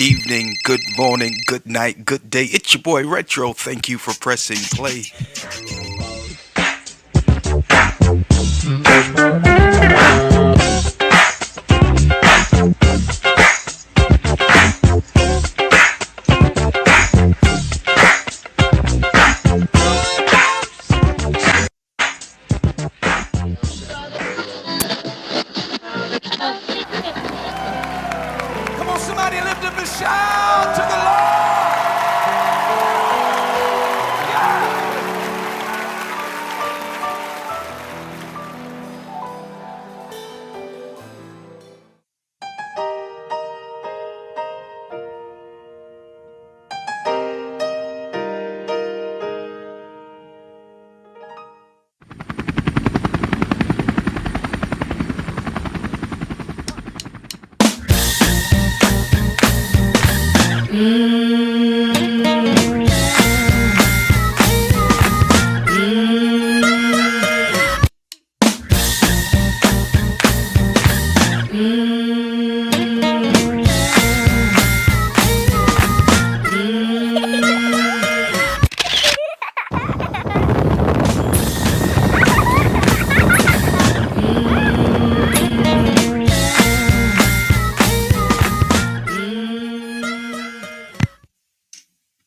Evening, good morning, good night, good day. It's your boy Retro. Thank you for pressing play. Come on, somebody lift up a shout to the Lord.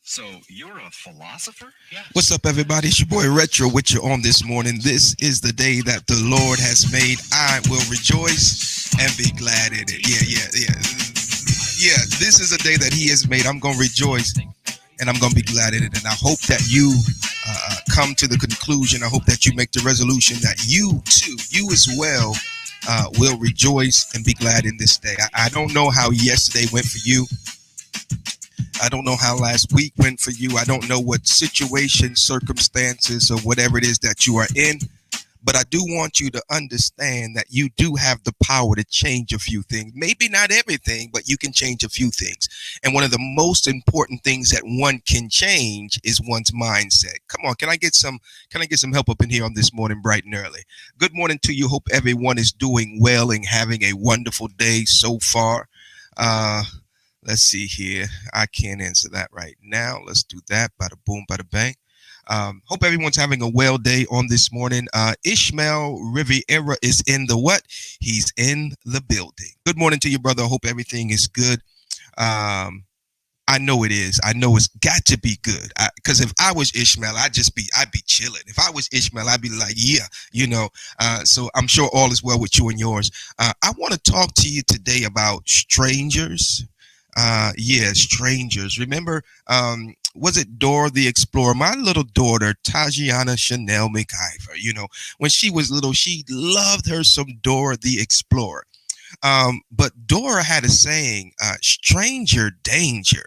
So you're a philosopher? Yeah. What's up, everybody? It's your boy Retro with you on this morning. This is the day that the Lord has made. I will rejoice and be glad in it. Yeah. This is a day that He has made. I'm going to rejoice and I'm going to be glad in it. And I hope that you come to the conclusion. I hope that you make the resolution that you too, you as well, will rejoice and be glad in this day. I don't know how yesterday went for you. I don't know how last week went for you. I don't know what situation, circumstances, or whatever it is that you are in. But I do want you to understand that you do have the power to change a few things. Maybe not everything, but you can change a few things. And one of the most important things that one can change is one's mindset. Come on, can I get some help up in here on this morning, bright and early? Good morning to you. Hope everyone is doing well and having a wonderful day so far. Let's see here. I can't answer that right now. Let's do that. Bada boom, bada bang. Hope everyone's having a well day on this morning. Ishmael Riviera is in the what? He's in the building. Good morning to you, brother. Hope everything is good. I know it is. I know it's got to be good. Because if I was Ishmael, I'd be chilling. If I was Ishmael, I'd be like, yeah, So I'm sure all is well with you and yours. I want to talk to you today about strangers. Strangers. Remember, was it Dora the Explorer? My little daughter, Tajiana Chanel McIver, when she was little, she loved her some Dora the Explorer. But Dora had a saying, stranger danger,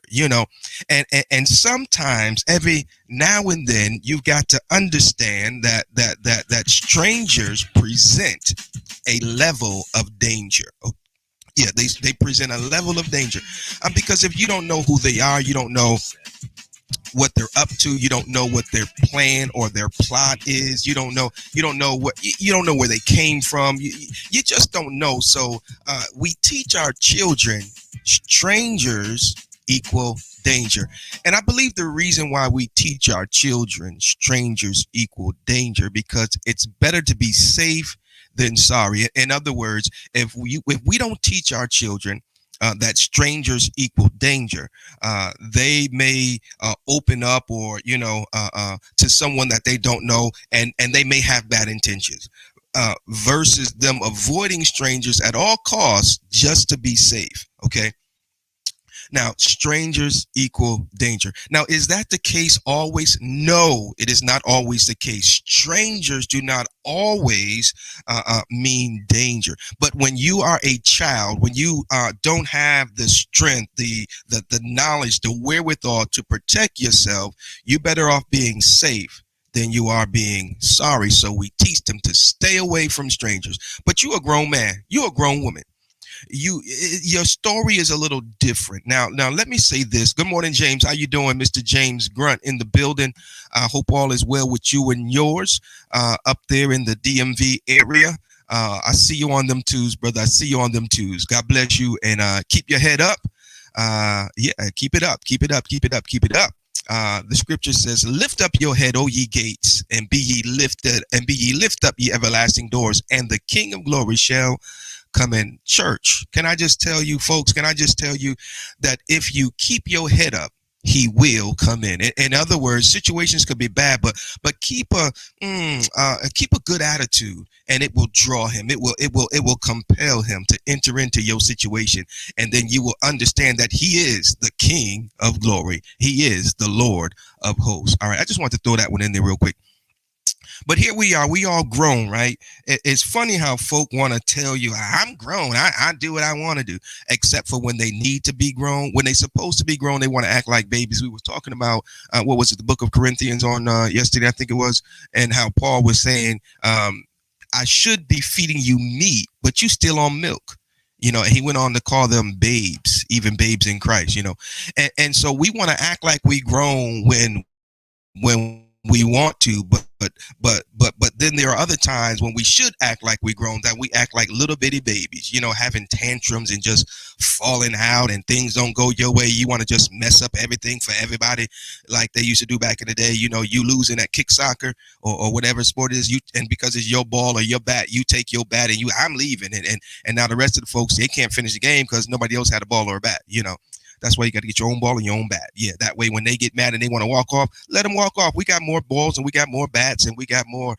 and sometimes every now and then you've got to understand that strangers present a level of danger. Yeah, they present a level of danger because if you don't know who they are, you don't know what they're up to. You don't know what their plan or their plot is. You don't know where they came from. You just don't know. So we teach our children strangers equal danger. And I believe the reason why we teach our children strangers equal danger, because it's better to be safe than sorry. In other words, if we don't teach our children that strangers equal danger, they may open up, or to someone that they don't know, and they may have bad intentions, versus them avoiding strangers at all costs just to be safe. Okay. Now, strangers equal danger. Now, is that the case always? No, it is not always the case. Strangers do not always mean danger. But when you are a child, when you don't have the strength, the knowledge, the wherewithal to protect yourself, you're better off being safe than you are being sorry. So we teach them to stay away from strangers. But you're a grown man. You're a grown woman. Your story is a little different. Now let me say this. Good morning, James. How you doing? Mr. James Grunt in the building. I hope all is well with you and yours up there in the DMV area. I see you on them twos, brother. I see you on them twos. God bless you, and keep your head up. Keep it up. Keep it up. Keep it up. Keep it up. The scripture says, lift up your head, O ye gates, and be ye lifted, and be ye lift up ye everlasting doors, and the King of glory shall come in. Church, can I just tell you, folks, that if you keep your head up, he will come in. In other words, situations could be bad, but keep a good attitude, and it will draw him. It will compel him to enter into your situation, and then you will understand that he is the King of glory. He is the Lord of hosts. All right, I just want to throw that one in there real quick. But here we are. We all grown, right? It's funny how folk want to tell you, I'm grown. I do what I want to do, except for when they need to be grown. When they're supposed to be grown, they want to act like babies. We were talking about, what was it, the book of Corinthians on yesterday, I think it was, and how Paul was saying, I should be feeding you meat, but you still on milk. And he went on to call them babes, even babes in Christ, and so we want to act like we grown when we want to, but then there are other times when we should act like we grown, that we act like little bitty babies, having tantrums and just falling out, and things don't go your way. You want to just mess up everything for everybody, like they used to do back in the day. You losing at kick soccer or whatever sport it is, and because it's your ball or your bat, you take your bat and I'm leaving, and now the rest of the folks, they can't finish the game because nobody else had a ball or a bat. That's why you got to get your own ball and your own bat. Yeah, that way when they get mad and they want to walk off, let them walk off. We got more balls and we got more bats and we got more.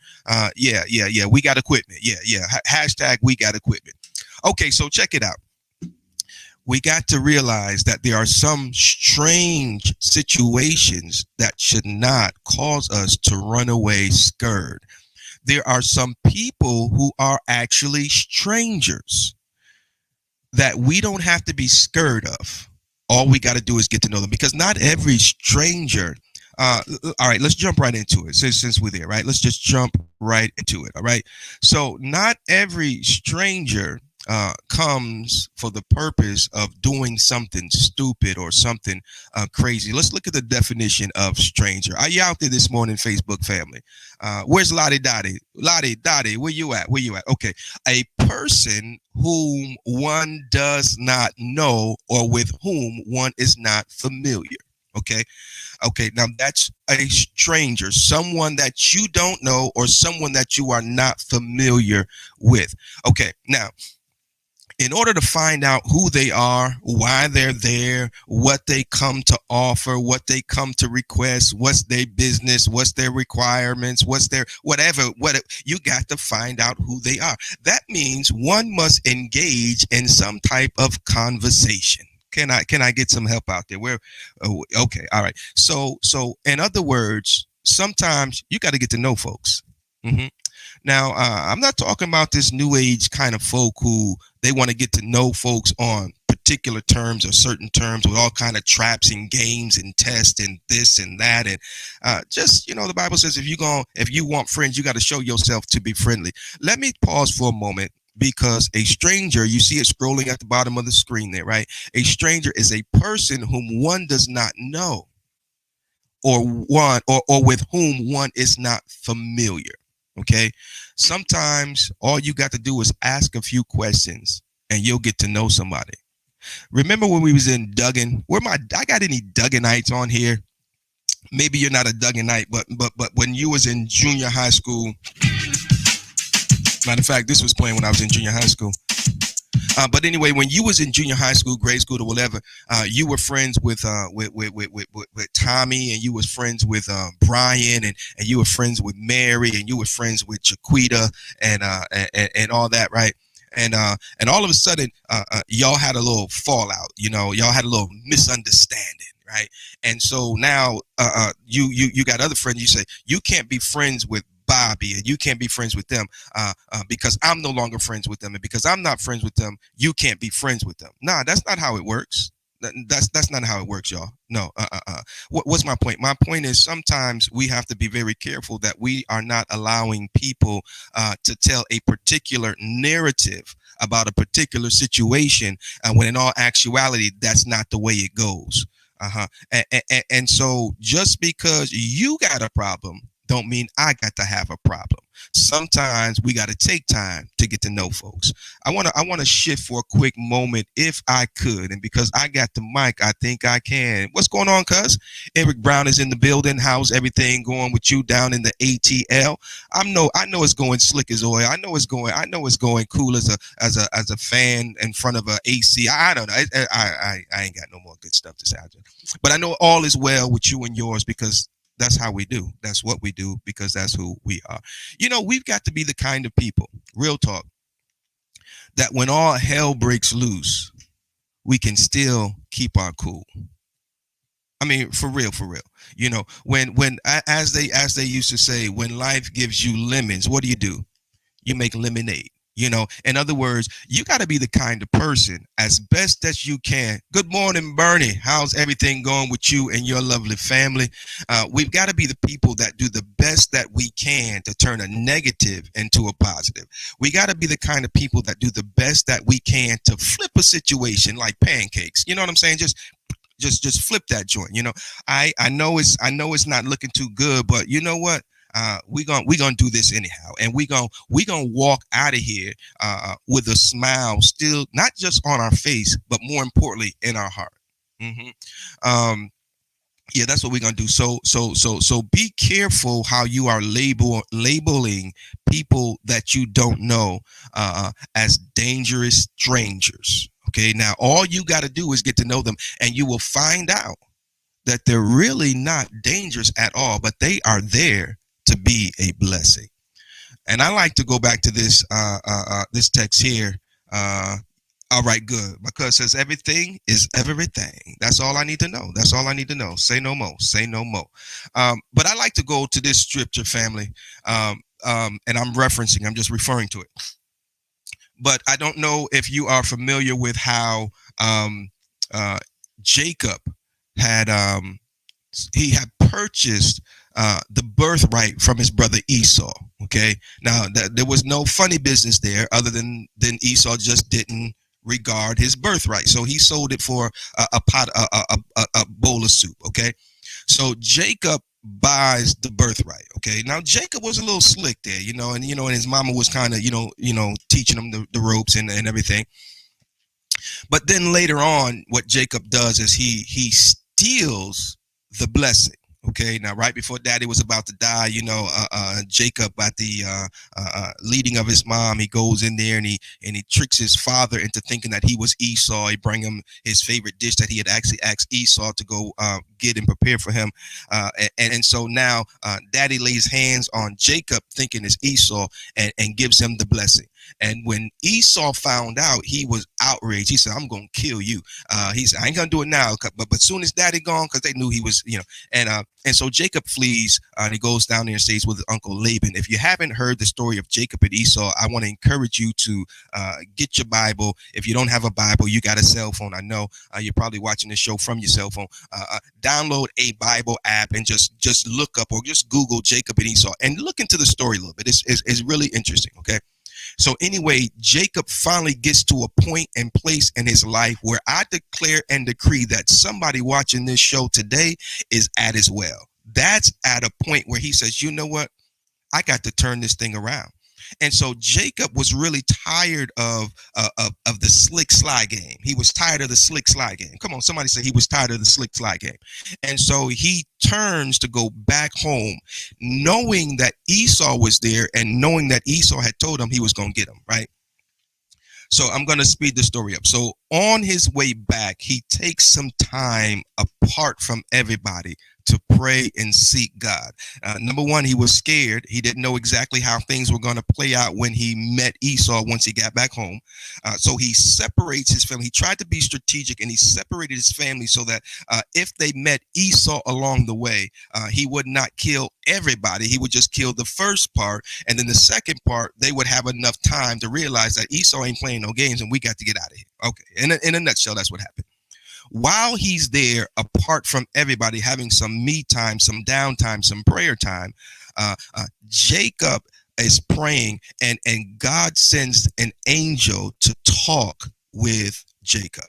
We got equipment. Yeah. Hashtag we got equipment. Okay, so check it out. We got to realize that there are some strange situations that should not cause us to run away scared. There are some people who are actually strangers that we don't have to be scared of. All we got to do is get to know them, because not every stranger. All right, let's jump right into it. Since we're there, right? Let's just jump right into it. All right. So not every stranger comes for the purpose of doing something stupid or something crazy. Let's look at the definition of stranger. Are you out there this morning, Facebook family? Where's Lottie Dottie? Lottie Dottie, where you at? Okay. A person whom one does not know or with whom one is not familiar. Okay. Now that's a stranger, someone that you don't know or someone that you are not familiar with. Okay. Now, in order to find out who they are, why they're there, what they come to offer, what they come to request, what's their business, what's their requirements, what's their whatever, you got to find out who they are. That means one must engage in some type of conversation. Can I get some help out there? Okay, all right. So in other words, sometimes you got to get to know folks. Mm-hmm. Now, I'm not talking about this new age kind of folk who they want to get to know folks on particular terms or certain terms with all kind of traps and games and tests and this and that. And the Bible says if you want friends, you got to show yourself to be friendly. Let me pause for a moment, because a stranger, you see it scrolling at the bottom of the screen there, right? A stranger is a person whom one does not know or with whom one is not familiar. Okay. Sometimes all you got to do is ask a few questions and you'll get to know somebody. Remember when we was in Duggan? I got any Dugganites on here? Maybe you're not a Dugganite, but when you was in junior high school, matter of fact, this was playing when I was in junior high school. But anyway, when you was in junior high school, grade school, or whatever, you were friends with Tommy, and you was friends with Brian, and you were friends with Mary, and you were friends with Jaquita, and all that, right? And all of a sudden, y'all had a little fallout. Y'all had a little misunderstanding, right? And so now, you got other friends. You say you can't be friends with Bobby, and you can't be friends with them because I'm no longer friends with them, and because I'm not friends with them, you can't be friends with them. Nah, that's not how it works. That's not how it works, y'all. No. What's my point? My point is sometimes we have to be very careful that we are not allowing people to tell a particular narrative about a particular situation when in all actuality that's not the way it goes. And so just because you got a problem don't mean I got to have a problem. Sometimes we got to take time to get to know folks. I want to shift for a quick moment if I could, and because I got the mic, I think I can. What's going on, cuz? Eric Brown is in the building. How's everything going with you down in the ATL? I know it's going slick as oil. I know it's going cool as a fan in front of a AC. I don't know. I ain't got no more good stuff to say. But I know all is well with you and yours because that's how we do. That's what we do because that's who we are. We've got to be the kind of people, real talk, that when all hell breaks loose, we can still keep our cool. I mean, for real. When as they used to say, when life gives you lemons, what do? You make lemonade. In other words, you got to be the kind of person as best as you can. Good morning, Bernie. How's everything going with you and your lovely family? We've got to be the people that do the best that we can to turn a negative into a positive. We got to be the kind of people that do the best that we can to flip a situation like pancakes. You know what I'm saying? Just flip that joint. I know it's not looking too good, but you know what? We gonna do this anyhow, and we gonna walk out of here with a smile still not just on our face, but more importantly in our heart. Yeah, that's what we're gonna do. So be careful how you are labeling people that you don't know as dangerous strangers. Okay, now all you got to do is get to know them, and you will find out that they're really not dangerous at all, but they are there to be a blessing. And I like to go back to this this text here. All right, good. My cousin says everything is everything. That's all I need to know. That's all I need to know. Say no more. Say no more. But I like to go to this scripture, family. And I'm just referring to it. But I don't know if you are familiar with how Jacob had he had purchased the birthright from his brother Esau. Okay, now there was no funny business there, other than Esau just didn't regard his birthright, so he sold it for a bowl of soup. Okay, so Jacob buys the birthright. Okay, now Jacob was a little slick there, and his mama was kind of teaching him the ropes and everything. But then later on, what Jacob does is he steals the blessing. Okay, now right before Daddy was about to die, Jacob, at the leading of his mom, he goes in there and he tricks his father into thinking that he was Esau. He bring him his favorite dish that he had actually asked Esau to go get and prepare for him, and so now Daddy lays hands on Jacob, thinking it's Esau, and gives him the blessing. And when Esau found out, he was outraged. He said, "I'm gonna kill you." He said, "I ain't gonna do it now, but soon as Daddy gone," because they knew he was, and so Jacob flees, and he goes down there and stays with his uncle Laban. If you haven't heard the story of Jacob and Esau, I want to encourage you to get your Bible. If you don't have a Bible, you got a cell phone. I know you're probably watching this show from your cell phone. Download a Bible app and just look up or just Google Jacob and Esau and look into the story a little bit. It's really interesting. Okay. So anyway, Jacob finally gets to a point and place in his life where I declare and decree that somebody watching this show today is at his well. That's at a point where he says, you know what? I got to turn this thing around. And so Jacob was really tired of the slick slide game. He was tired of the slick slide game. Come on, somebody say he was tired of the slick slide game. And so he turns to go back home, knowing that Esau was there and knowing that Esau had told him he was going to get him, right? So I'm going to speed the story up. So on his way back, he takes some time apart from everybody to pray and seek God. Number one, he was scared. He didn't know exactly how things were going to play out when he met Esau once he got back home. So he separates his family. He tried to be strategic, and he separated his family so that if they met Esau along the way, he would not kill everybody. He would just kill the first part. And then the second part, they would have enough time to realize that Esau ain't playing no games and we got to get out of here. Okay. In a nutshell, that's what happened. While he's there, apart from everybody, having some me time, some downtime, some prayer time, Jacob is praying, and God sends an angel to talk with Jacob.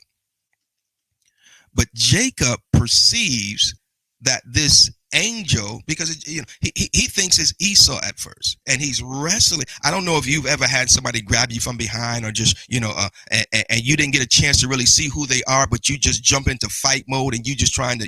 But Jacob perceives that this angel, because he thinks it's Esau at first, and he's wrestling. I don't know if you've ever had somebody grab you from behind, or just and you didn't get a chance to really see who they are, but you just jump into fight mode, and you just trying to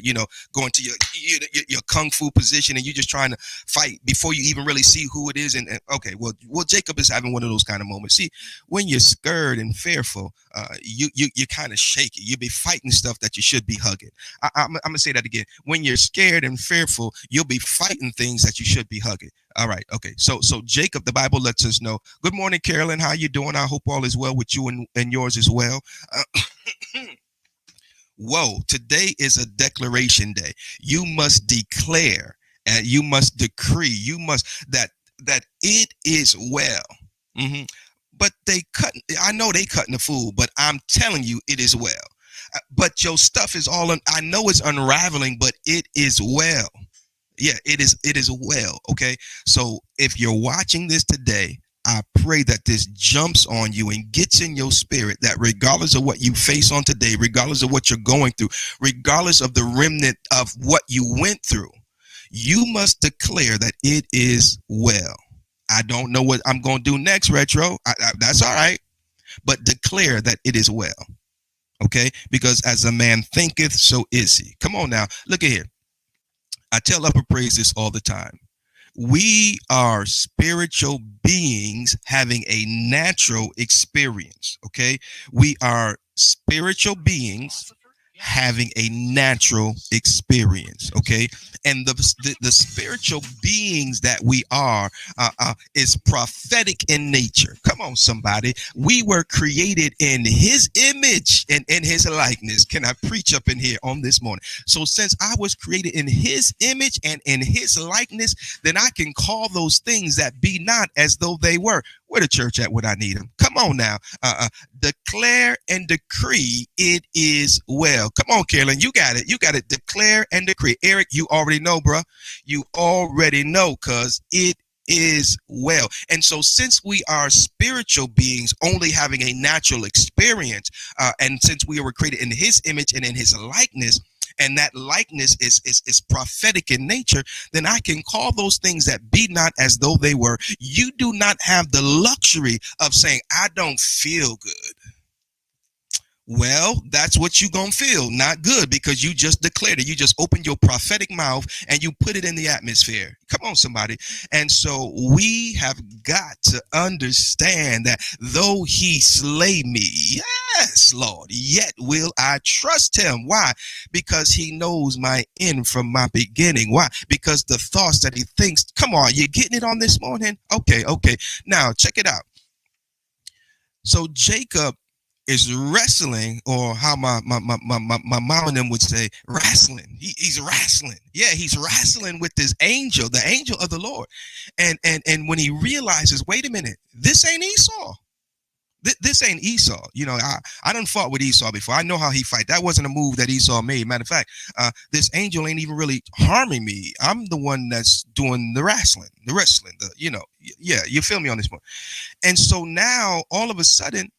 go into your kung fu position, and you just trying to fight before you even really see who it is. And okay, well Jacob is having one of those kind of moments. See, when you're scared and fearful, you're kind of shaky. You be fighting stuff that you should be hugging. I'm gonna say that again. When you're scared and fearful, you'll be fighting things that you should be hugging. All right. Okay. So Jacob, the Bible lets us know. Good morning, Carolyn. How you doing? I hope all is well with you and yours as well. Whoa. Today is a declaration day. You must declare and you must decree. You must that it is well. Mm-hmm. But I know they cutting the food, but I'm telling you, it is well. But your stuff is I know it's unraveling, but it is well. Yeah, it is well. Okay. So if you're watching this today, I pray that this jumps on you and gets in your spirit, that regardless of what you face on today, regardless of what you're going through, regardless of the remnant of what you went through, you must declare that it is well. I don't know what I'm going to do next, Retro. That's all right. But declare that it is well. Okay, because as a man thinketh, so is he. Come on now, look at here. I tell Upper Praise this all the time. We are spiritual beings having a natural experience. Okay, we are spiritual beings having a natural experience. Okay, and the spiritual beings that we are is prophetic in nature. Come on, somebody. We were created in his image and in his likeness. Can I preach up in here on this morning? So since I was created in his image and in his likeness, then I can call those things that be not as though they were. Where the church at when I need them? Come on now. Declare and decree it is well. Come on, Carolyn. You got it. You got it. Declare and decree. Eric, you already know, bro. You already know, because it is well. And so since we are spiritual beings only having a natural experience, and since we were created in his image and in his likeness, and that likeness is prophetic in nature, then I can call those things that be not as though they were. You do not have the luxury of saying, I don't feel good. Well, that's what you're going to feel, not good, because you just declared it. You just opened your prophetic mouth and you put it in the atmosphere. Come on, somebody. And so we have got to understand that though he slay me, yes, Lord, yet will I trust him. Why? Because he knows my end from my beginning. Why? Because the thoughts that he thinks, come on, you getting it on this morning? Okay. Now, check it out. So Jacob is wrestling, or how my mom and them would say, wrestling. He's wrestling. Yeah, he's wrestling with this angel, the angel of the Lord. And when he realizes, wait a minute, this ain't Esau. This ain't Esau. You know, I done fought with Esau before. I know how he fight. That wasn't a move that Esau made. Matter of fact, this angel ain't even really harming me. I'm the one that's doing the wrestling. Yeah, you feel me on this one. And so now, all of a sudden,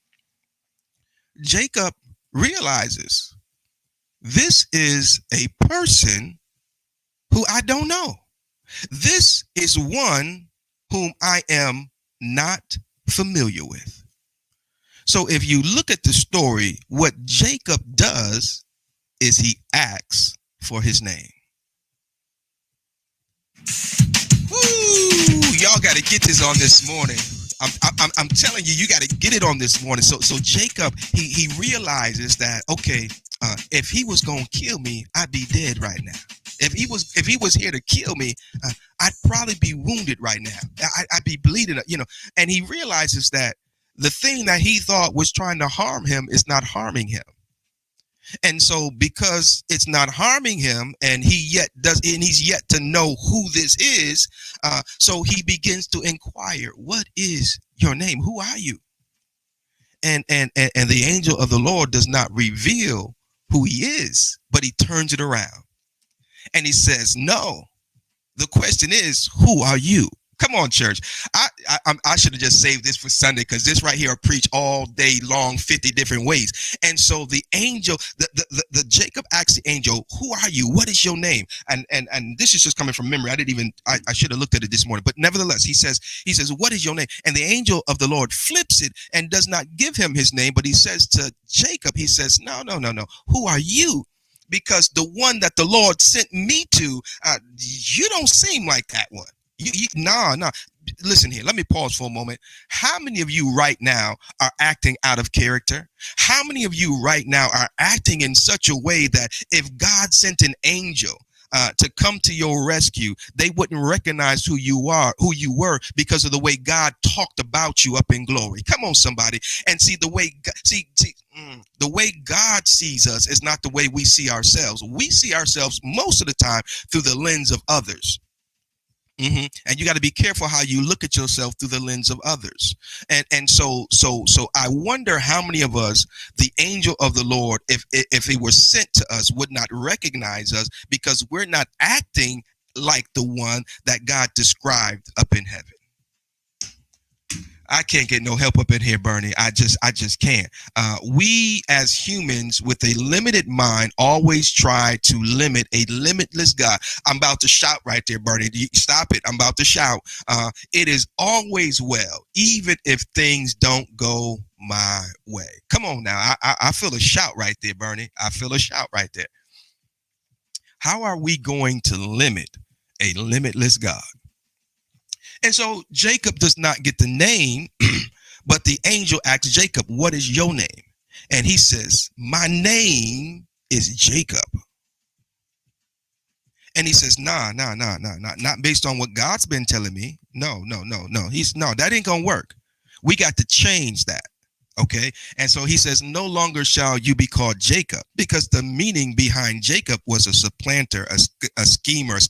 Jacob realizes this is a person who I don't know. This is one whom I am not familiar with. So if you look at the story, what Jacob does is he asks for his name. Woo! Y'all got to get this on this morning. I'm telling you, you got to get it on this morning. So Jacob, he realizes that, okay, if he was going to kill me, I'd be dead right now. If he was here to kill me, I'd probably be wounded right now. I'd be bleeding, you know. And he realizes that the thing that he thought was trying to harm him is not harming him. And so because it's not harming him and he's yet to know who this is, so he begins to inquire, what is your name? Who are you? And the angel of the Lord does not reveal who he is, but he turns it around. And he says, no, the question is, who are you? Come on, church. I should have just saved this for Sunday, because this right here will preach all day long, 50 different ways. And so the angel, the Jacob asks the angel, who are you? What is your name? And this is just coming from memory. I should have looked at it this morning. But nevertheless, he says, what is your name? And the angel of the Lord flips it and does not give him his name, but he says to Jacob, he says, no. Who are you? Because the one that the Lord sent me to, you don't seem like that one. No. Listen here. Let me pause for a moment. How many of you right now are acting out of character? How many of you right now are acting in such a way that if God sent an angel to come to your rescue, they wouldn't recognize who you were because of the way God talked about you up in glory? Come on, somebody. And see, the way God sees us is not the way we see ourselves. We see ourselves most of the time through the lens of others. And you got to be careful how you look at yourself through the lens of others. And so I wonder how many of us, the angel of the Lord, if he were sent to us, would not recognize us because we're not acting like the one that God described up in heaven. I can't get no help up in here, Bernie. I just can't. We as humans with a limited mind always try to limit a limitless God. I'm about to shout right there, Bernie. Stop it. I'm about to shout. It is always well, even if things don't go my way. Come on now. I feel a shout right there, Bernie. I feel a shout right there. How are we going to limit a limitless God? And so Jacob does not get the name, but the angel asks Jacob, what is your name? And he says, my name is Jacob. And he says, nah, not based on what God's been telling me. No. That ain't gonna work. We got to change that. Okay. And so he says, no longer shall you be called Jacob, because the meaning behind Jacob was a supplanter, a schemer, a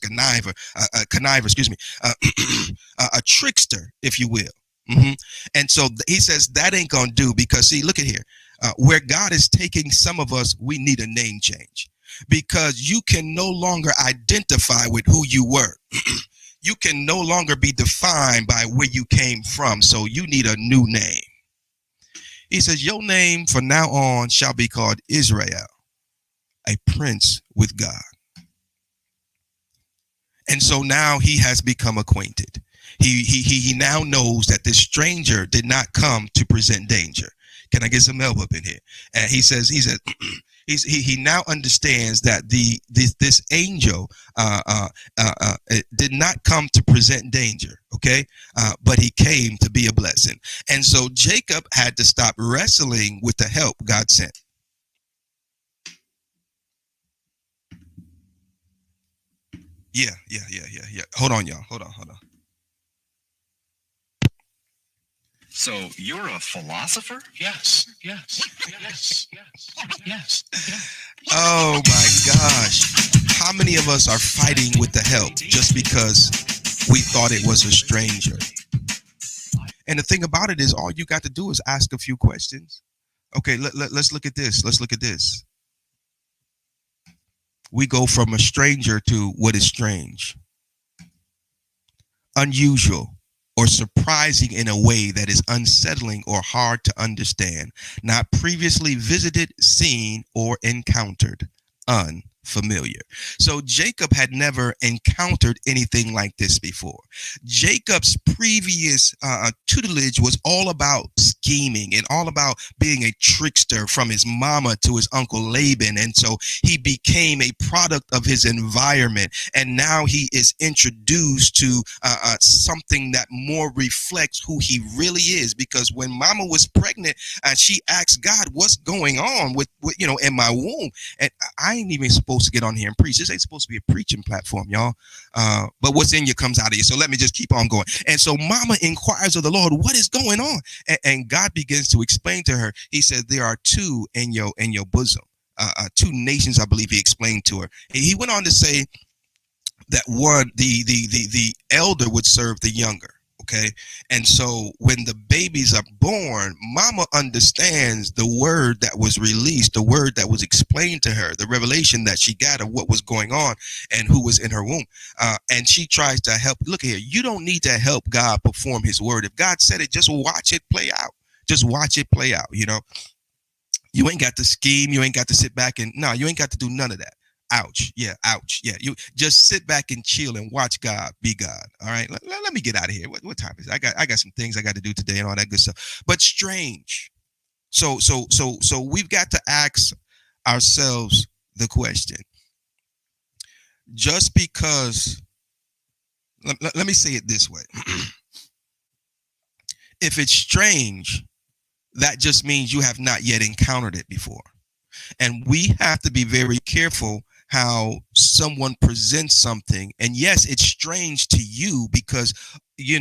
conniver, a trickster, if you will. And so he says that ain't going to do, because see, look at here, where God is taking some of us, we need a name change, because you can no longer identify with who you were. You can no longer be defined by where you came from. So you need a new name. He says, your name from now on shall be called Israel, a prince with God. And so now he has become acquainted. He now knows that this stranger did not come to present danger. Can I get some help up in here? And he now understands that this angel did not come to present danger, okay? But he came to be a blessing. And so Jacob had to stop wrestling with the help God sent. Yeah. Hold on, y'all. Hold on. So you're a philosopher? Yes. Oh my gosh. How many of us are fighting with the help just because we thought it was a stranger? And the thing about it is, all you got to do is ask a few questions. Okay, let's look at this. Let's look at this. We go from a stranger to what is strange, unusual, or surprising in a way that is unsettling or hard to understand, not previously visited, seen, or encountered, unfamiliar. So Jacob had never encountered anything like this before. Jacob's previous tutelage was all about scheming and all about being a trickster from his mama to his uncle Laban. And so he became a product of his environment. And now he is introduced to something that more reflects who he really is. Because when mama was pregnant, she asked God, what's going on with in my womb? And I ain't even supposed to get on here and preach. This ain't supposed to be a preaching platform, y'all. But what's in you comes out of you. So let me just keep on going. And so mama inquires of the Lord, what is going on? And God begins to explain to her. He said, there are two in your bosom, two nations, I believe he explained to her. And he went on to say that one, the elder would serve the younger. Okay. And so when the babies are born, mama understands the word that was released, the word that was explained to her, the revelation that she got of what was going on and who was in her womb. And she tries to help. Look here, you don't need to help God perform his word. If God said it, just watch it play out. Just watch it play out. You ain't got to scheme. You ain't got to sit back and you ain't got to do none of that. Ouch. Yeah. Ouch. Yeah. You just sit back and chill and watch God be God. All right. Let me get out of here. What time is it? I got some things I got to do today and all that good stuff. But strange. So we've got to ask ourselves the question. Just because, let me say it this way. If it's strange, that just means you have not yet encountered it before. And we have to be very careful how someone presents something. And yes, it's strange to you because, you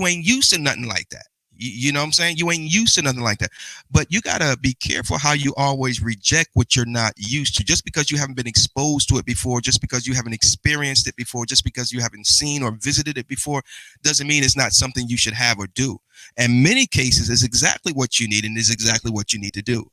ain't used to nothing like that. You know what I'm saying? You ain't used to nothing like that. But you got to be careful how you always reject what you're not used to. Just because you haven't been exposed to it before, just because you haven't experienced it before, just because you haven't seen or visited it before, doesn't mean it's not something you should have or do. In many cases, it's exactly what you need and is exactly what you need to do.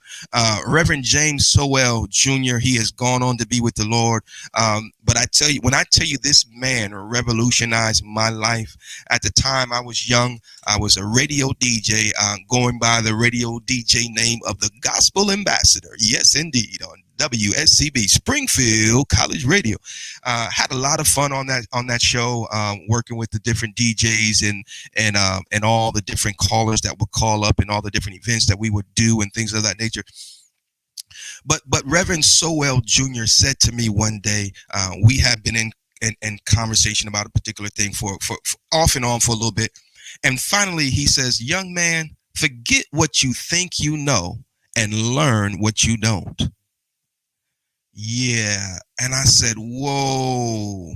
Reverend James Sowell Jr., he has gone on to be with the Lord. But when I tell you this man revolutionized my life. At the time I was young, I was a radio DJ going by the radio DJ name of the Gospel Ambassador. Yes, indeed, on WSCB Springfield College Radio. Had a lot of fun on that show, working with the different DJs and all the different callers that would call up and all the different events that we would do and things of that nature. But Reverend Sowell Jr. said to me one day, we had been in conversation about a particular thing for off and on for a little bit. And finally he says, young man, forget what you think you know and learn what you don't. Yeah. And I said, whoa.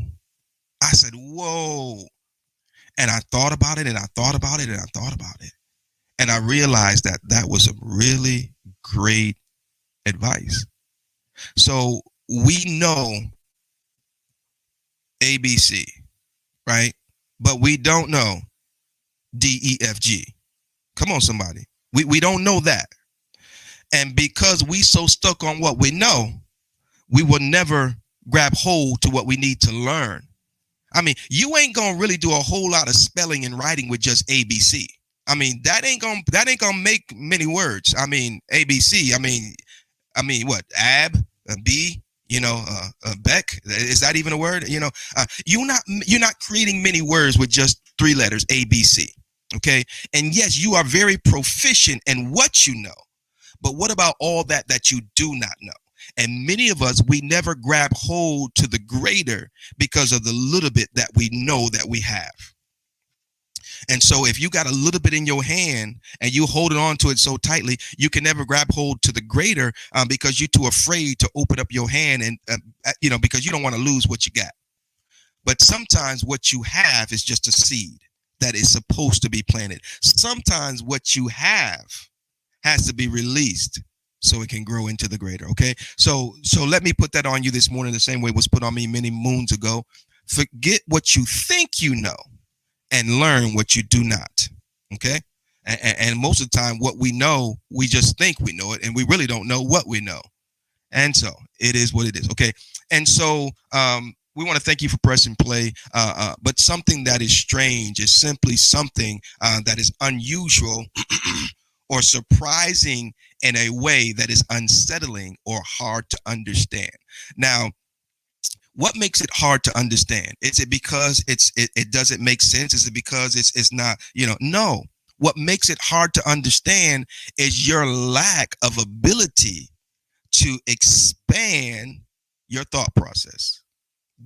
And I thought about it and I thought about it and I thought about it. And I realized that was a really great advice. So we know ABC, right? But we don't know DEFG. Come on, somebody. We don't know that. And because we so stuck on what we know, we will never grab hold to what we need to learn. I mean, you ain't gonna really do a whole lot of spelling and writing with just ABC. I mean, that ain't gonna make many words. I mean, ABC. I mean, what? Ab, B. Beck. Is that even a word? You're not creating many words with just 3 letters, ABC. Okay. And yes, you are very proficient in what you know. But what about all that you do not know? And many of us, we never grab hold to the greater because of the little bit that we know that we have. And so if you got a little bit in your hand and you holding on to it so tightly, you can never grab hold to the greater because you're too afraid to open up your hand and, because you don't want to lose what you got. But sometimes what you have is just a seed that is supposed to be planted. Sometimes what you have has to be released so it can grow into the greater. Okay. So let me put that on you this morning the same way it was put on me many moons ago. Forget what you think you know and learn what you do not. Okay. And most of the time, what we know, we just think we know it, and we really don't know what we know. And so it is what it is. Okay. And so we want to thank you for pressing play. But something that is strange is simply something that is unusual or surprising in a way that is unsettling or hard to understand. Now, what makes it hard to understand? Is it because it doesn't make sense? Is it because it's not, no. What makes it hard to understand is your lack of ability to expand your thought process.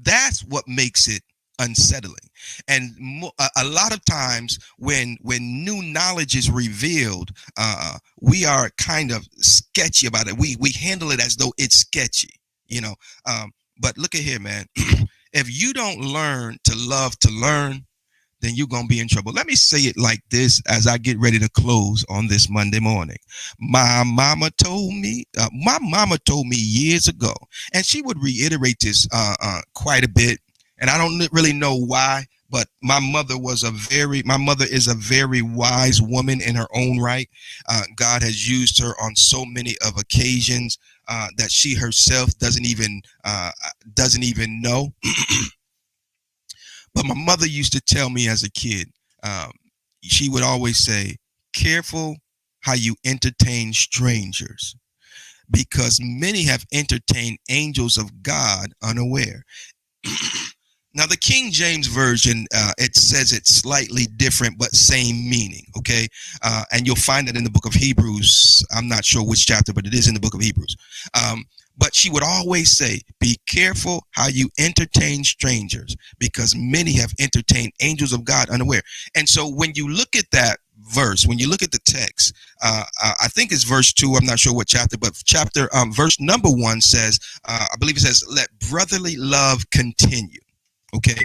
That's what makes it unsettling. And a lot of times when new knowledge is revealed, we are kind of sketchy about it. We handle it as though it's sketchy, but look at here, man. If you don't learn to love to learn, then you're going to be in trouble. Let me say it like this as I get ready to close on this Monday morning. My mama told me years ago, and she would reiterate this quite a bit, and I don't really know why, but my mother is a very wise woman in her own right. God has used her on so many of occasions that she herself doesn't even know. But my mother used to tell me as a kid, she would always say, careful how you entertain strangers, because many have entertained angels of God unaware. Now, the King James Version, it says it's slightly different, but same meaning, okay? And you'll find it in the book of Hebrews. I'm not sure which chapter, but it is in the book of Hebrews. But she would always say, be careful how you entertain strangers, because many have entertained angels of God unaware. And so when you look at that verse, when you look at the text, I think it's verse 2. I'm not sure what chapter, but verse number 1 says, I believe it says, let brotherly love continue. Okay.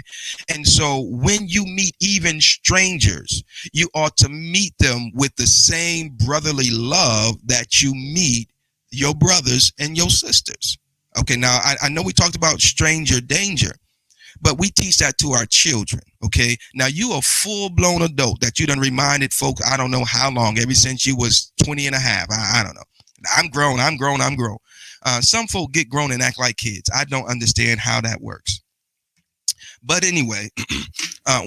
And so when you meet even strangers, you ought to meet them with the same brotherly love that you meet your brothers and your sisters. Okay. Now I know we talked about stranger danger, but we teach that to our children. Okay. Now you a full-blown adult that you done reminded folk, I don't know how long, ever since you was 20 and a half. I don't know. I'm grown. Some folk get grown and act like kids. I don't understand how that works. But anyway,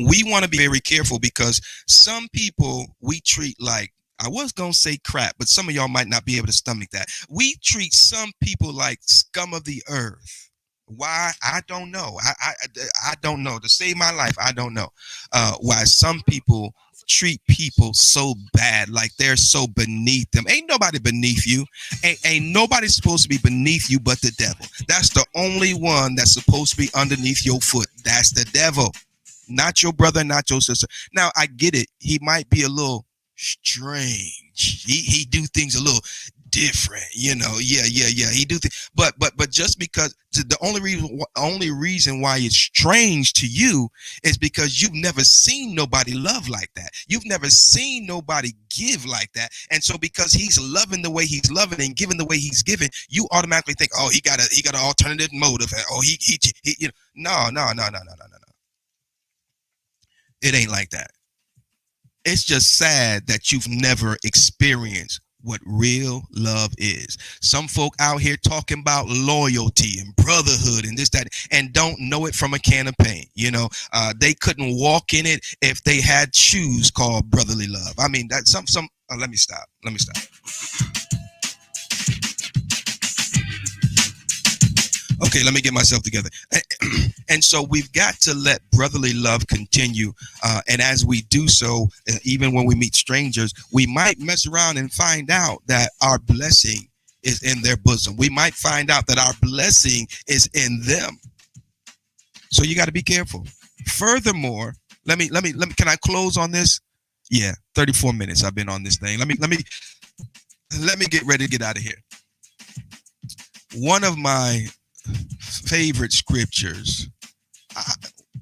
we want to be very careful, because some people we treat like, I was going to say crap, but some of y'all might not be able to stomach that. We treat some people like scum of the earth. Why? I don't know. I don't know. To save my life, I don't know why some people treat people so bad, like they're so beneath them. Ain't nobody beneath you. Ain't nobody supposed to be beneath you but the devil. That's the only one that's supposed to be underneath your foot. That's the devil, not your brother, not your sister. Now, I get it. He might be a little strange. He do things a little different, Yeah. He do things, but just because the only reason why it's strange to you is because you've never seen nobody love like that. You've never seen nobody give like that, and so because he's loving the way he's loving and giving the way he's giving, you automatically think, oh, he got an alternative motive. Oh, he no. It ain't like that. It's just sad that you've never experienced what real love is. Some folk out here talking about loyalty and brotherhood and this, that, and don't know it from a can of paint. They couldn't walk in it if they had shoes called brotherly love. I mean, that's let me stop. Okay, let me get myself together. And so we've got to let brotherly love continue. And as we do so, even when we meet strangers, we might mess around and find out that our blessing is in their bosom. We might find out that our blessing is in them. So you got to be careful. Furthermore, let me, can I close on this? Yeah, 34 minutes I've been on this thing. Let me get ready to get out of here. One of my favorite scriptures,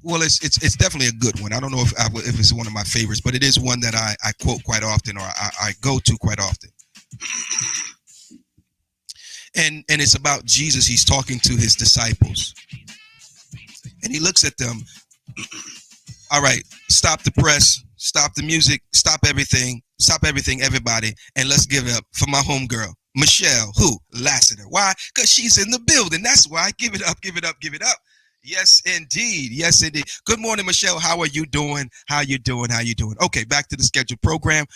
it's definitely a good one. I don't know if it's one of my favorites, but it is one that I quote quite often, or I go to quite often. And it's about Jesus. He's talking to his disciples, and he looks at them. All right, stop the press, stop the music, stop everything, everybody, and let's give it up for my homegirl, Michelle, who? Lassiter. Why? Because she's in the building. That's why. Give it up, give it up, give it up. Yes, indeed. Yes, indeed. Good morning, Michelle. How are you doing? How you doing? How you doing? Okay, back to the scheduled program.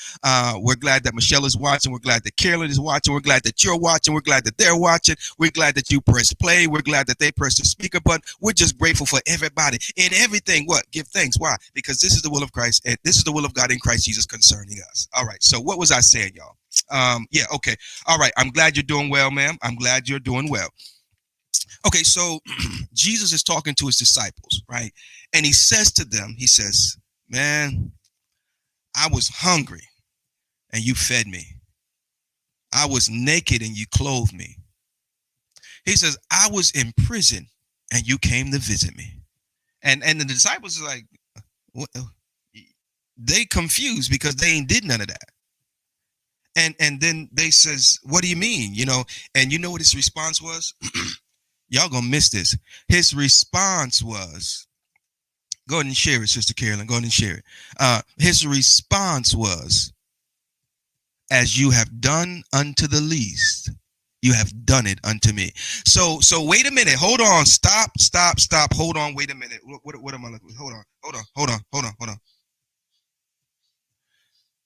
We're glad that Michelle is watching. We're glad that Carolyn is watching. We're glad that you're watching. We're glad that they're watching. We're glad that you press play. We're glad that they press the speaker button. We're just grateful for everybody in everything. What? Give thanks. Why? Because this is the will of Christ, and this is the will of God in Christ Jesus concerning us. All right. So what was I saying, y'all? Yeah. Okay. All right. I'm glad you're doing well, ma'am. I'm glad you're doing well. Okay, so Jesus is talking to his disciples, right? And he says to them, he says, man, I was hungry and you fed me. I was naked and you clothed me. He says, I was in prison and you came to visit me. And the disciples are like, what? They confused because they ain't did none of that. And then they says, what do you mean? You know, and you know what his response was? Y'all gonna miss this. His response was, go ahead and share it, Sister Carolyn. Go ahead and share it. His response was, as you have done unto the least, you have done it unto me. So wait a minute. Hold on. Stop. Hold on. Wait a minute. What am I looking? Hold on.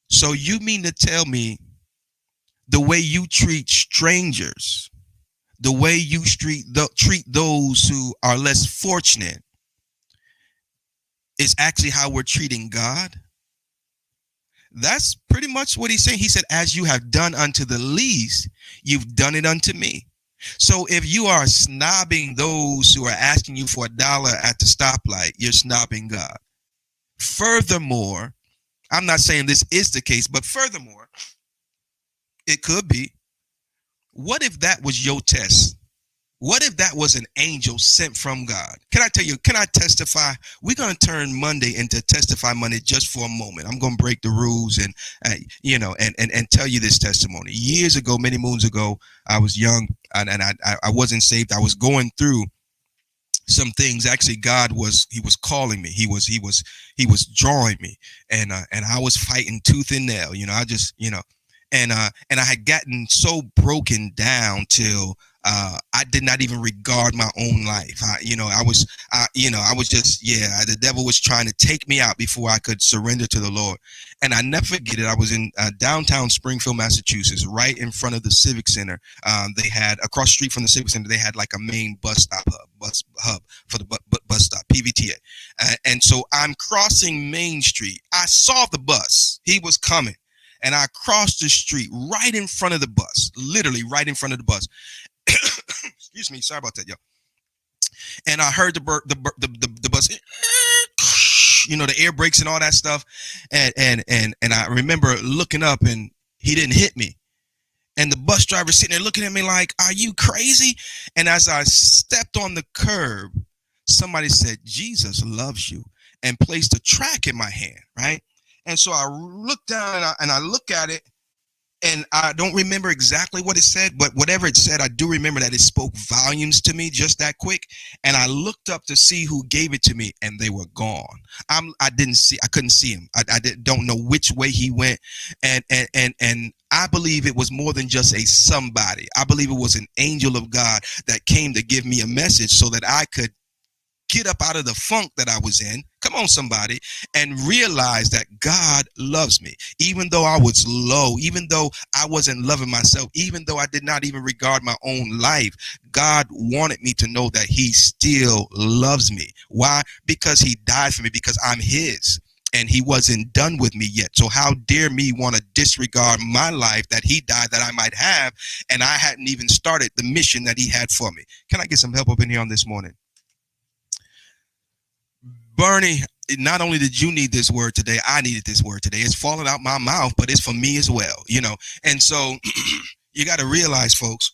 So you mean to tell me the way you treat strangers, the way you treat those who are less fortunate is actually how we're treating God? That's pretty much what he's saying. He said, as you have done unto the least, you've done it unto me. So if you are snobbing those who are asking you for $1 at the stoplight, you're snobbing God. Furthermore, I'm not saying this is the case, but furthermore, it could be. What if that was your test? What if that was an angel sent from God? Can I tell you, can I testify? We're going to turn Monday into Testify Monday just for a moment. I'm going to break the rules and, and tell you this testimony. Years ago, many moons ago, I was young and I wasn't saved. I was going through some things. Actually, God was calling me. He was drawing me, and I was fighting tooth and nail. And I had gotten so broken down till I did not even regard my own life. The devil was trying to take me out before I could surrender to the Lord. And I never forget it. I was in downtown Springfield, Massachusetts, right in front of the Civic Center. They had across the street from the Civic Center, they had like a main bus hub for the bus stop, PVTA. And so I'm crossing Main Street. I saw the bus. He was coming. And I crossed the street right in front of the bus, literally right in front of the bus. Excuse me, sorry about that, y'all. And I heard the bus, the air brakes and all that stuff. And I remember looking up and he didn't hit me. And the bus driver sitting there looking at me like, are you crazy? And as I stepped on the curb, somebody said, Jesus loves you, and placed a tract in my hand, right? And so I looked down and I look at it, and I don't remember exactly what it said, but whatever it said, I do remember that it spoke volumes to me just that quick. And I looked up to see who gave it to me, and they were gone. I couldn't see him. I don't know which way he went. And I believe it was more than just a somebody. I believe it was an angel of God that came to give me a message so that I could get up out of the funk that I was in, come on somebody, and realize that God loves me. Even though I was low, even though I wasn't loving myself, even though I did not even regard my own life, God wanted me to know that he still loves me. Why? Because he died for me, because I'm his. And he wasn't done with me yet. So how dare me want to disregard my life that he died that I might have, and I hadn't even started the mission that he had for me. Can I get some help up in here on this morning? Bernie, not only did you need this word today, I needed this word today. It's falling out my mouth, but it's for me as well, And so you got to realize, folks,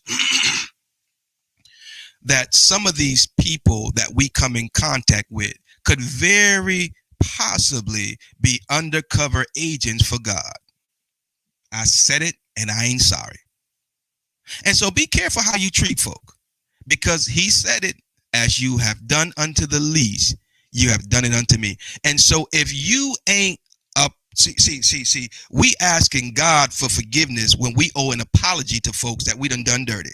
that some of these people that we come in contact with could very possibly be undercover agents for God. I said it, and I ain't sorry. And so be careful how you treat folk, because he said it, as you have done unto the least, you have done it unto me. And so if you ain't up, see, we asking God for forgiveness when we owe an apology to folks that we done dirty.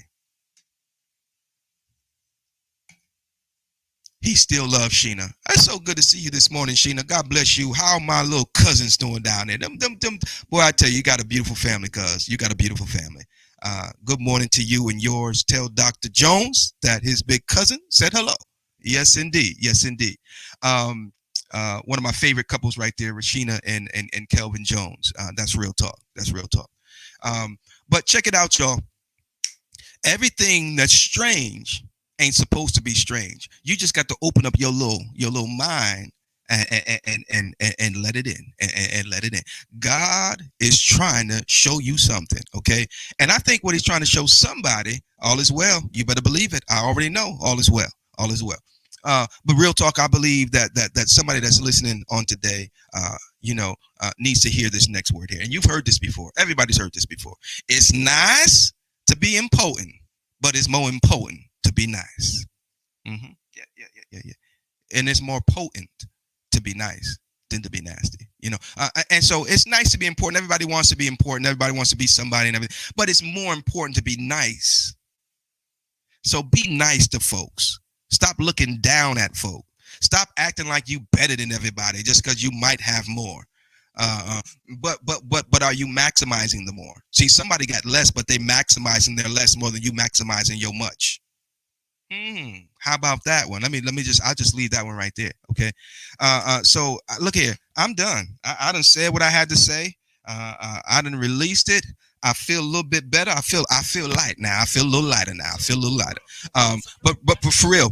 He still loves Sheena. It's so good to see you this morning, Sheena. God bless you. How are my little cousins doing down there? Boy, I tell you, you got a beautiful family, cuz. You got a beautiful family. Good morning to you and yours. Tell Dr. Jones that his big cousin said hello. Yes, indeed. Yes, indeed. One of my favorite couples right there, Rashina and Kelvin Jones. That's real talk. That's real talk. But check it out, y'all. Everything that's strange ain't supposed to be strange. You just got to open up your little mind and let it in and let it in. God is trying to show you something, okay? And I think what he's trying to show somebody, all is well. You better believe it. I already know all is well. All is well. But real talk, I believe that somebody that's listening on today, needs to hear this next word here. And you've heard this before. Everybody's heard this before. It's nice to be important, but it's more important to be nice. Mm-hmm. Yeah. And it's more potent to be nice than to be nasty, and so it's nice to be important. Everybody wants to be important. Everybody wants to be somebody and everything, but it's more important to be nice. So be nice to folks. Stop looking down at folk. Stop acting like you better than everybody just because you might have more. But are you maximizing the more? See, somebody got less, but they maximizing their less more than you maximizing your much. How about that one? I'll just leave that one right there. Okay. So look here, I'm done. I done said what I had to say. I done released it. I feel a little bit better. I feel light now. I feel a little lighter now. But for real,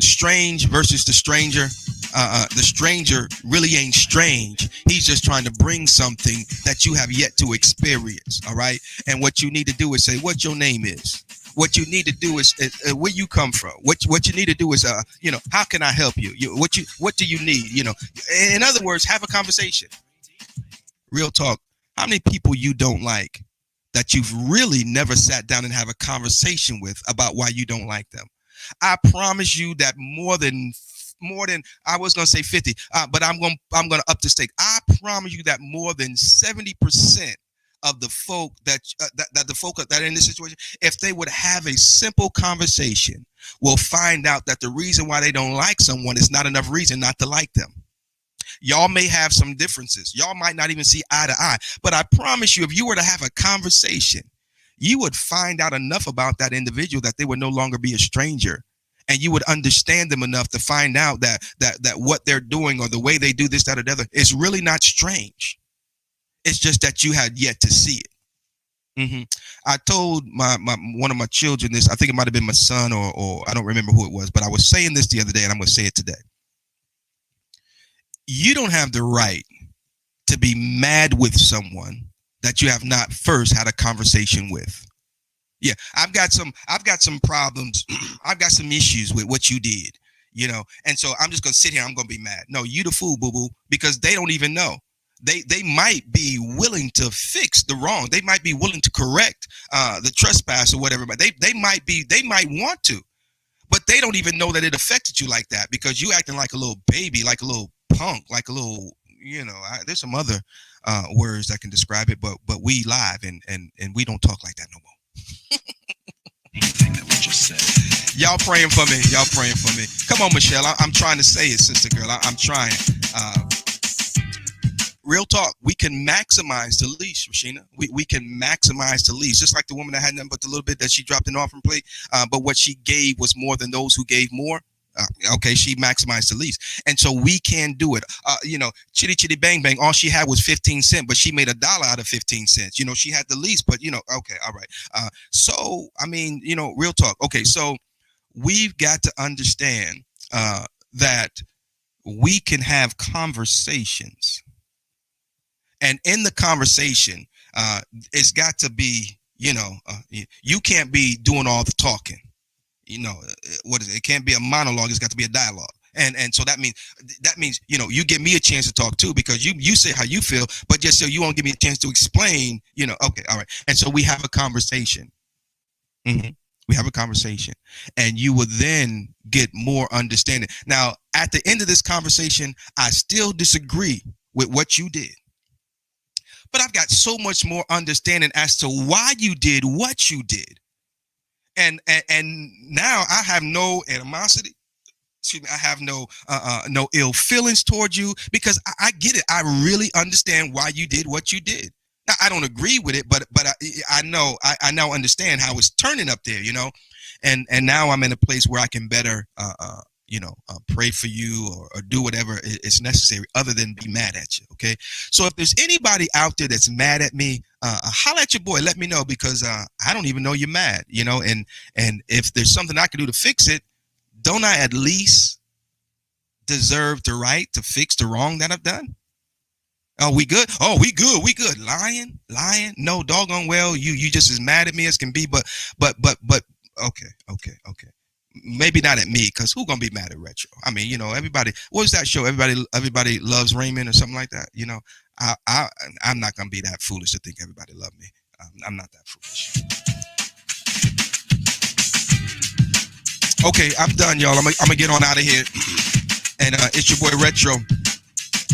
strange versus the stranger. The stranger really ain't strange. He's just trying to bring something that you have yet to experience. All right. And what you need to do is say what your name is. What you need to do is where you come from. What you need to do is how can I help you? What do you need? In other words, have a conversation. Real talk. How many people you don't like that you've really never sat down and have a conversation with about why you don't like them? I promise you that more than I was gonna say 50, but I'm gonna up the stake. I promise you that more than 70% of the folk that are in this situation, if they would have a simple conversation, will find out that the reason why they don't like someone is not enough reason not to like them. Y'all may have some differences. Y'all might not even see eye to eye, but I promise you, if you were to have a conversation, you would find out enough about that individual that they would no longer be a stranger, and you would understand them enough to find out that what they're doing or the way they do this, that, or the other is really not strange. It's just that you had yet to see it. I told one of my children this. I think it might have been my son or I don't remember who it was, but I was saying this the other day, and I'm going to say it today. You don't have the right to be mad with someone that you have not first had a conversation with. Yeah, I've got some problems. I've got some issues with what you did, and so I'm just going to sit here. I'm going to be mad. No, you the fool, boo-boo, because they don't even know. They might be willing to fix the wrong. They might be willing to correct the trespass or whatever, but they might want to, but they don't even know that it affected you like that because you acting like a little baby, like a little punk, like a little, there's some other words that can describe it, but we live and we don't talk like that no more. Anything that we just said. Y'all praying for me. Come on, Michelle. I'm trying to say it, sister girl. I'm trying. Real talk, we can maximize the leash, Rashina. We can maximize the leash, just like the woman that had nothing but the little bit that she dropped in the offering plate. But what she gave was more than those who gave more. Okay, she maximized the least, and so we can do it. Chitty chitty bang bang. All she had was 15 cents, but she made $1 out of 15 cents. She had the least, but okay, all right. So I mean, real talk. Okay, so we've got to understand that we can have conversations, and in the conversation, it's got to be, you can't be doing all the talking. What is it? It can't be a monologue. It's got to be a dialogue. And so that means, you give me a chance to talk too, because you say how you feel, but just so you won't give me a chance to explain, okay. All right. And so we have a conversation. We have a conversation, and you will then get more understanding. Now, at the end of this conversation, I still disagree with what you did, but I've got so much more understanding as to why you did what you did. And now I have no animosity. Excuse me, I have no ill feelings towards you, because I get it. I really understand why you did what you did. Now, I don't agree with it, but I know I now understand how it's turning up there, and now I'm in a place where I can better pray for you, or do whatever is necessary other than be mad at you. Okay, so if there's anybody out there that's mad at me, holla at your boy. Let me know, because I don't even know you're mad. And if there's something I can do to fix it, don't I at least deserve the right to fix the wrong that I've done? Oh, we good? Oh, we good. We good. Lying. No, doggone well. You just as mad at me as can be. But. Okay. Maybe not at me, because who gonna be mad at Retro? I mean, everybody. What was that show? Everybody loves Raymond or something like that. I'm not gonna be that foolish to think everybody love me. I'm not that foolish. Okay, I'm done, y'all. I'm gonna get on out of here. And it's your boy Retro,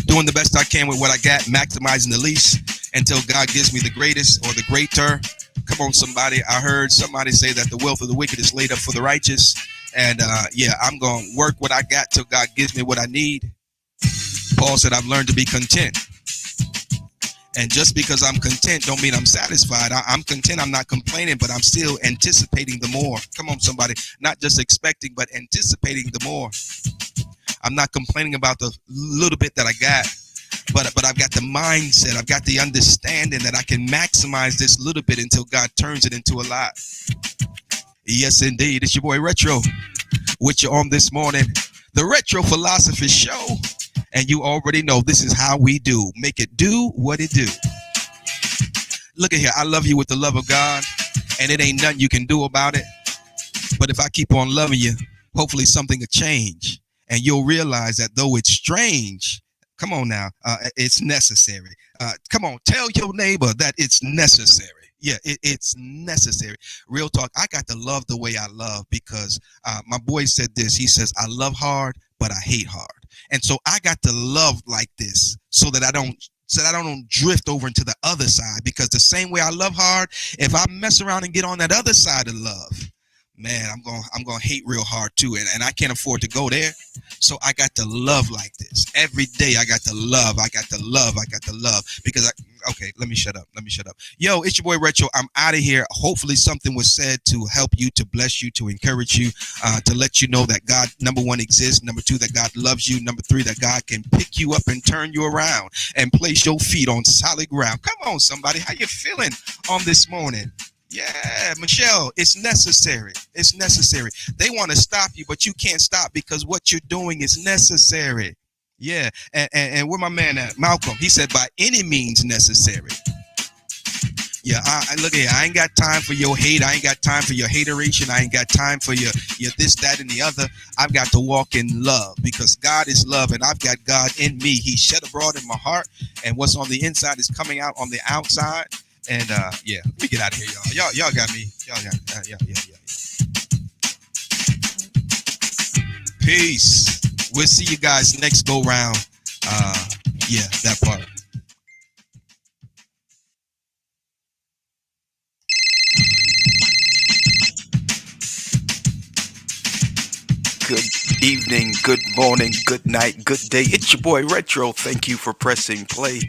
doing the best I can with what I got, maximizing the least until God gives me the greatest or the greater. Come on, somebody. I heard somebody say that the wealth of the wicked is laid up for the righteous. And I'm going to work what I got till God gives me what I need. Paul said, I've learned to be content. And just because I'm content don't mean I'm satisfied. I'm content. I'm not complaining, but I'm still anticipating the more. Come on, somebody. Not just expecting, but anticipating the more. I'm not complaining about the little bit that I got, but I've got the mindset. I've got the understanding that I can maximize this little bit until God turns it into a lot. Yes, indeed. It's your boy Retro with you on this morning, the Retro Philosophy Show. And you already know this is how we do. Make it do what it do. Look at here. I love you with the love of God, and it ain't nothing you can do about it. But if I keep on loving you, hopefully something will change. And you'll realize that though it's strange, come on now, it's necessary. Come on, tell your neighbor that it's necessary. Yeah, it's necessary. Real talk. I got to love the way I love, because my boy said this. He says, I love hard, but I hate hard. And so I got to love like this so that I don't drift over into the other side, because the same way I love hard, if I mess around and get on that other side of love, man, I'm going to hate real hard too. And I can't afford to go there. So I got to love like this. Every day I got to love. Because okay, let me shut up. Yo, it's your boy Retro. I'm out of here. Hopefully something was said to help you, to bless you, to encourage you, to let you know that God, number one, exists. Number two, that God loves you. Number three, that God can pick you up and turn you around and place your feet on solid ground. Come on, somebody. How you feeling on this morning? Yeah, Michelle, it's necessary. It's necessary. They want to stop you, but you can't stop, because what you're doing is necessary. Yeah, and where my man at? Malcolm, he said by any means necessary. Yeah, I look at it. I ain't got time for your hate. I ain't got time for your hateration. I ain't got time for your this, that, and the other. I've got to walk in love, because God is love, and I've got God in me. He's shed abroad in my heart, and what's on the inside is coming out on the outside. And yeah, let me get out of here, y'all. Y'all got me. Y'all got yeah. Peace. We'll see you guys next go round. Yeah, that part. Good evening, good morning, good night, good day. It's your boy Retro. Thank you for pressing play.